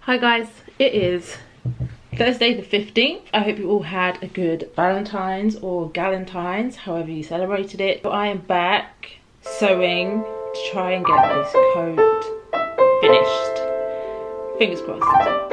Hi guys, it is Thursday the 15th. I hope you all had a good Valentine's or Galentine's, however you celebrated it. So I am back sewing to try and get this coat finished. Fingers crossed.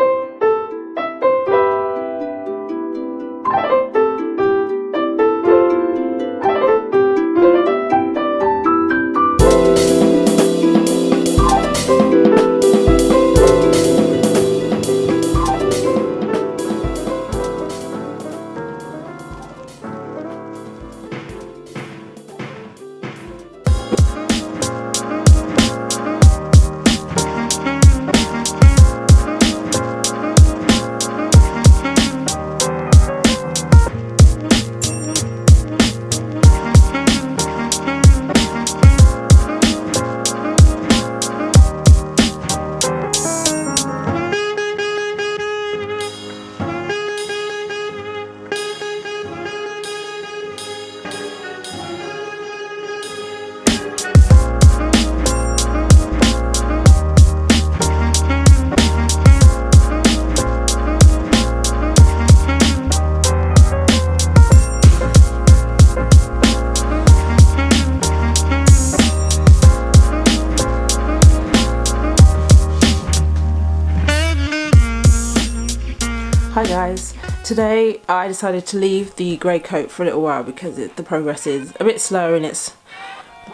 Hi guys, today I decided to leave the grey coat for a little while because the progress is a bit slow and it's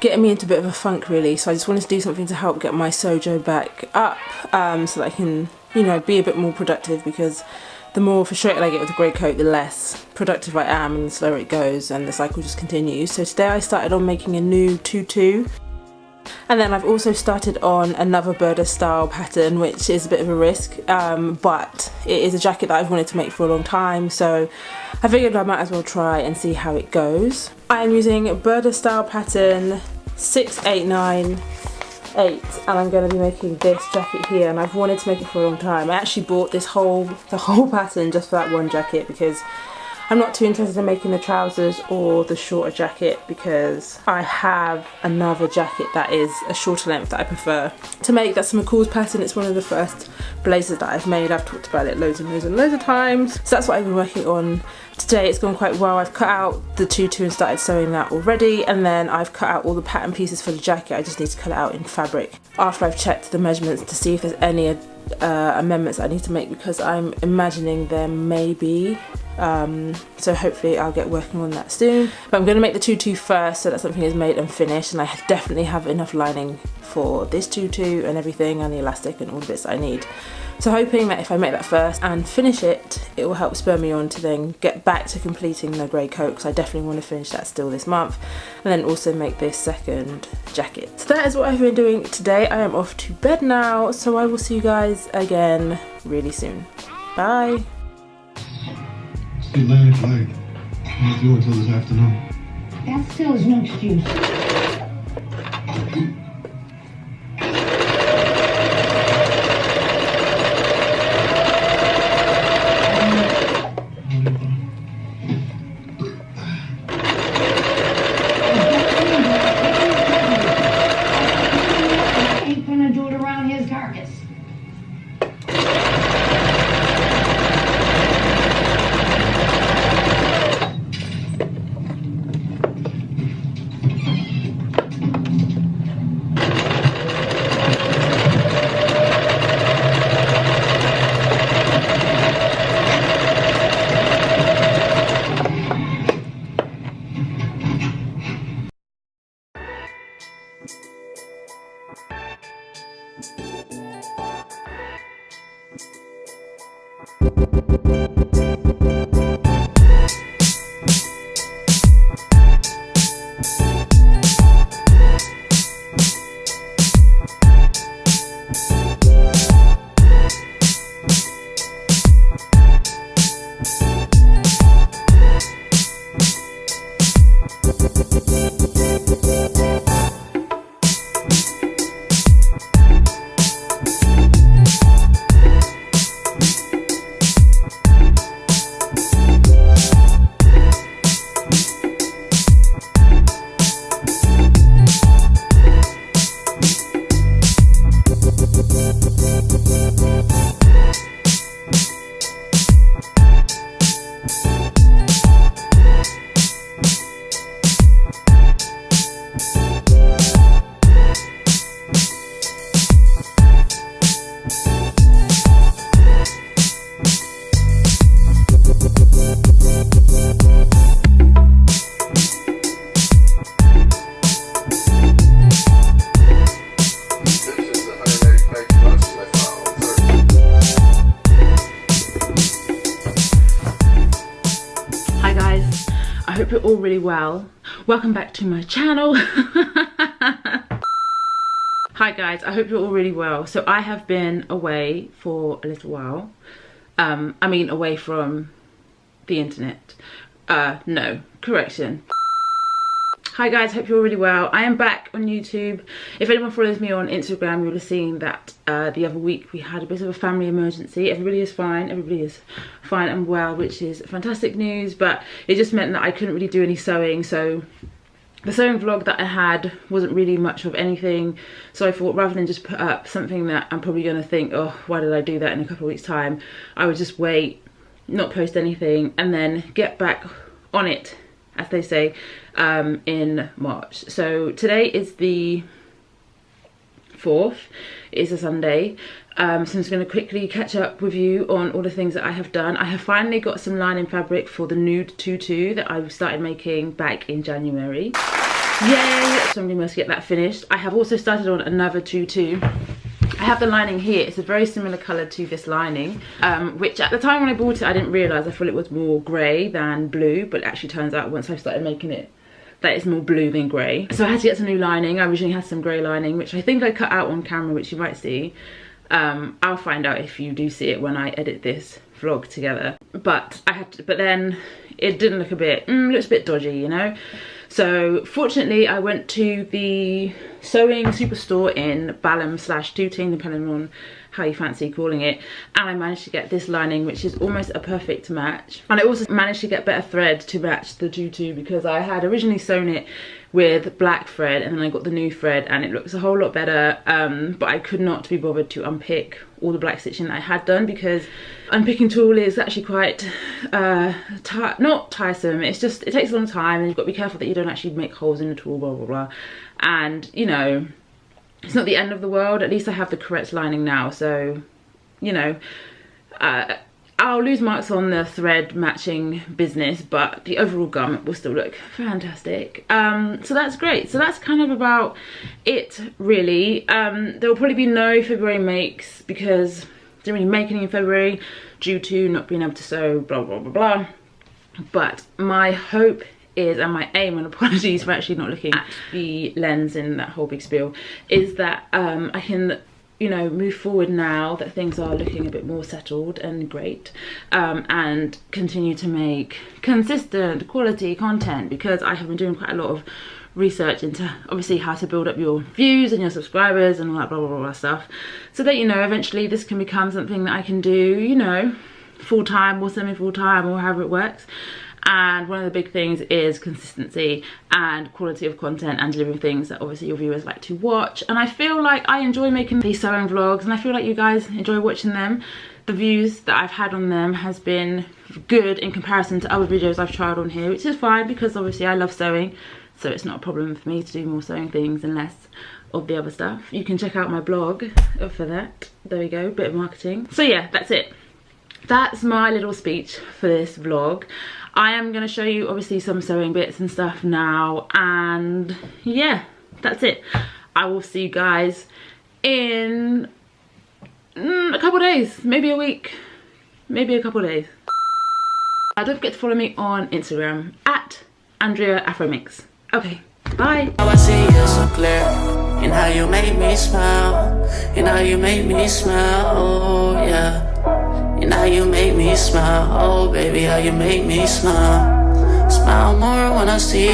getting me into a bit of a funk really, so I just wanted to do something to help get my sojo back up so that I can, you know, be a bit more productive, because the more frustrated I get with the grey coat, the less productive I am and the slower it goes and the cycle just continues. So today I started on making a new tutu. And then I've also started on another birder style pattern, which is a bit of a risk, but it is a jacket that I've wanted to make for a long time, so I figured I might as well try and see how it goes. I am using birder style pattern 6898, and I'm going to be making this jacket here, and I've wanted to make it for a long time. I actually bought the whole pattern just for that one jacket because I'm not too interested in making the trousers or the shorter jacket, because I have another jacket that is a shorter length that I prefer to make. That's the McCall's pattern. It's one of the first blazers that I've made. I've talked about it loads and loads and loads of times. So that's what I've been working on today. It's gone quite well. I've cut out the tutu and started sewing that already, and then I've cut out all the pattern pieces for the jacket. I just need to cut it out in fabric after I've checked the measurements to see if there's any amendments I need to make, because I'm imagining there may be. So hopefully I'll get working on that soon. But I'm going to make the tutu first so that something is made and finished, and I definitely have enough lining for this tutu and everything, and the elastic and all the bits that I need. So hoping that if I make that first and finish it, it will help spur me on to then get back to completing the grey coat, because I definitely want to finish that still this month, and then also make this second jacket. So that is what I've been doing today. I am off to bed now, so I will see you guys again really soon. Bye. Stay late if I can't do it until this afternoon. That still is no excuse. Ain't gonna do it around his carcass. all really well. Welcome back to my channel. Hi guys, I hope you're all really well. So I have been away for a little while. I mean away from the internet. No, correction. Hi guys, hope you're really well. I am back on YouTube. If anyone follows me on Instagram, you will have seen that the other week we had a bit of a family emergency. Everybody is fine and well, which is fantastic news, but it just meant that I couldn't really do any sewing. So the sewing vlog that I had wasn't really much of anything. So I thought rather than just put up something that I'm probably gonna think, oh, why did I do that in a couple of weeks time, I would just wait, not post anything, and then get back on it, as they say, in March. So today is the 4th, it's a Sunday. So I'm just going to quickly catch up with you on all the things that I have done. I have finally got some lining fabric for the nude tutu that I started making back in January. Yay! So I'm going to get that finished. I have also started on another tutu. I have the lining here. It's a very similar colour to this lining, which at the time when I bought it I didn't realise. I thought it was more grey than blue, but it actually turns out once I started making it that it's more blue than grey. So I had to get some new lining. I originally had some grey lining, which I think I cut out on camera, which you might see. I'll find out if you do see it when I edit this vlog together. But I had to, but then it didn't look a bit, looks a bit dodgy, you know. So fortunately I went to the sewing superstore in Balham/Tooting, depending on how you fancy calling it, and I managed to get this lining, which is almost a perfect match. And I also managed to get better thread to match the tutu, because I had originally sewn it with black thread and then I got the new thread and it looks a whole lot better, but I could not be bothered to unpick all the black stitching that I had done, because unpicking tool is actually quite not tiresome. It's just, it takes a long time and you've got to be careful that you don't actually make holes in the tool, blah blah blah. And you know, it's not the end of the world. At least I have the correct lining now, so you know, I'll lose marks on the thread matching business, but the overall garment will still look fantastic. So that's great. So that's kind of about it really. There will probably be no February makes because I didn't really make any in February due to not being able to sew, blah blah blah blah. But my hope is, and my aim, and apologies for actually not looking at the lens in that whole big spiel, is that I can, you know, move forward now that things are looking a bit more settled and great, and continue to make consistent quality content, because I have been doing quite a lot of research into obviously how to build up your views and your subscribers and all that blah blah blah stuff, so that, you know, eventually this can become something that I can do, you know, full-time or semi-full-time or however it works. And one of the big things is consistency and quality of content and delivering things that obviously your viewers like to watch. And I feel like I enjoy making these sewing vlogs, and I feel like you guys enjoy watching them. The views that I've had on them has been good in comparison to other videos I've tried on here, which is fine because obviously I love sewing, so it's not a problem for me to do more sewing things and less of the other stuff. You can check out my blog for that. There we go, bit of marketing. So yeah, that's it. That's my little speech for this vlog. I am going to show you obviously some sewing bits and stuff now, and yeah, that's it. I will see you guys in a couple of days, maybe a week, maybe a couple of days. Don't forget to follow me on Instagram at Andrea Afrominx. Okay, bye. How I see you so clear, and how you make me smile, and how you make me smile, oh yeah. And how you make me smile, oh baby, how you make me smile. Smile more when I see you,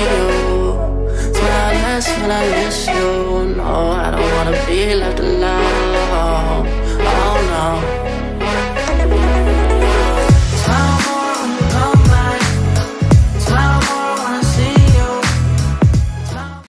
smile less when I miss you. No, I don't wanna be left